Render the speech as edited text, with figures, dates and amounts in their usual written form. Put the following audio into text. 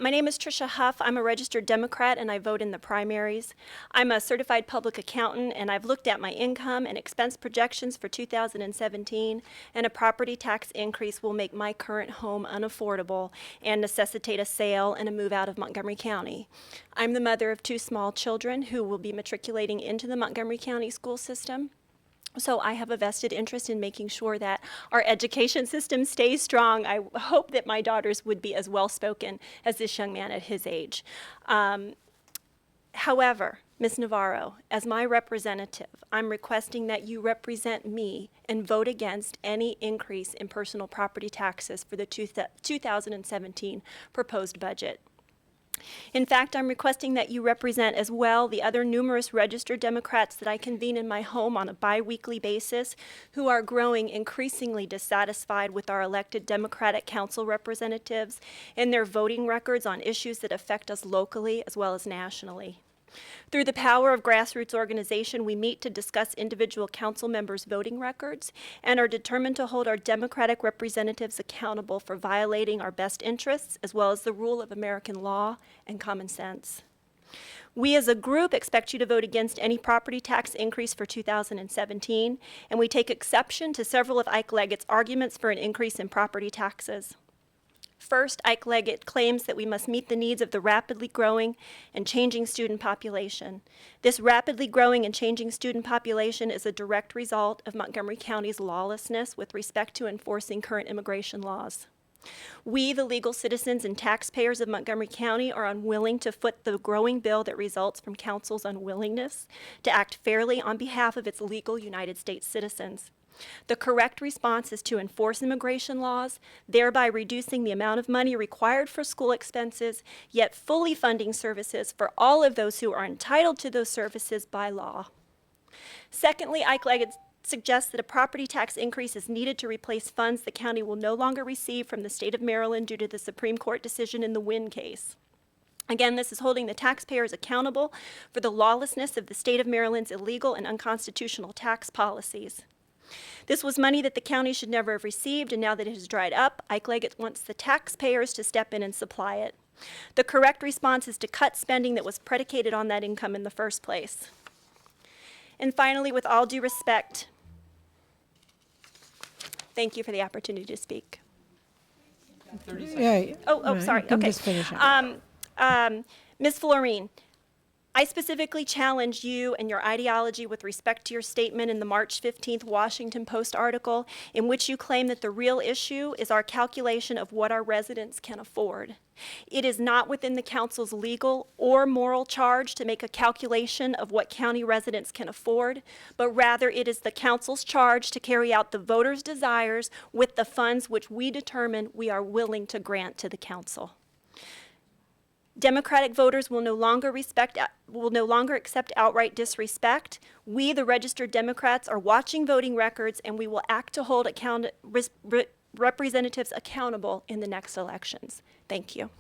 My name is Tricia Huff. I'm a registered Democrat and I vote in the primaries. I'm a certified public accountant and I've looked at my income and expense projections for 2017, and a property tax increase will make my current home unaffordable and necessitate a sale and a move out of Montgomery County. I'm the mother of 2 small children who will be matriculating into the Montgomery County school system. So I have a vested interest in making sure that our education system stays strong. I hope that my daughters would be as well-spoken as this young man at his age. However, Ms. Navarro, as my representative, I'm requesting that you represent me and vote against any increase in personal property taxes for the 2017 proposed budget. In fact, I'm requesting that you represent as well the other numerous registered Democrats that I convene in my home on a bi-weekly basis who are growing increasingly dissatisfied with our elected Democratic council representatives and their voting records on issues that affect us locally as well as nationally. Through the power of grassroots organization, we meet to discuss individual council members' voting records and are determined to hold our Democratic representatives accountable for violating our best interests as well as the rule of American law and common sense. We as a group expect you to vote against any property tax increase for 2017, and we take exception to several of Ike Leggett's arguments for an increase in property taxes. First, Ike Leggett claims that we must meet the needs of the rapidly growing and changing student population. This rapidly growing and changing student population is a direct result of Montgomery County's lawlessness with respect to enforcing current immigration laws. We, the legal citizens and taxpayers of Montgomery County, are unwilling to foot the growing bill that results from council's unwillingness to act fairly on behalf of its legal United States citizens. The correct response is to enforce immigration laws, thereby reducing the amount of money required for school expenses, yet fully funding services for all of those who are entitled to those services by law. Secondly, Ike Leggett suggests that a property tax increase is needed to replace funds the county will no longer receive from the state of Maryland due to the Supreme Court decision in the Wynn case. Again, this is holding the taxpayers accountable for the lawlessness of the state of Maryland's illegal and unconstitutional tax policies. This was money that the county should never have received, and now that it has dried up, Ike Leggett wants the taxpayers to step in and supply it. The correct response is to cut spending that was predicated on that income in the first place. And finally, with all due respect, thank you for the opportunity to speak. 30 seconds. Oh, No, sorry. you can Okay. just finish it. Ms. Florine, I specifically challenge you and your ideology with respect to your statement in the March 15th Washington Post article in which you claim that the real issue is our calculation of what our residents can afford. It is not within the council's legal or moral charge to make a calculation of what county residents can afford, but rather it is the council's charge to carry out the voters' desires with the funds which we determine we are willing to grant to the council. Democratic voters will no longer accept outright disrespect. We, the registered Democrats, are watching voting records, and we will act to hold representatives accountable in the next elections. Thank you.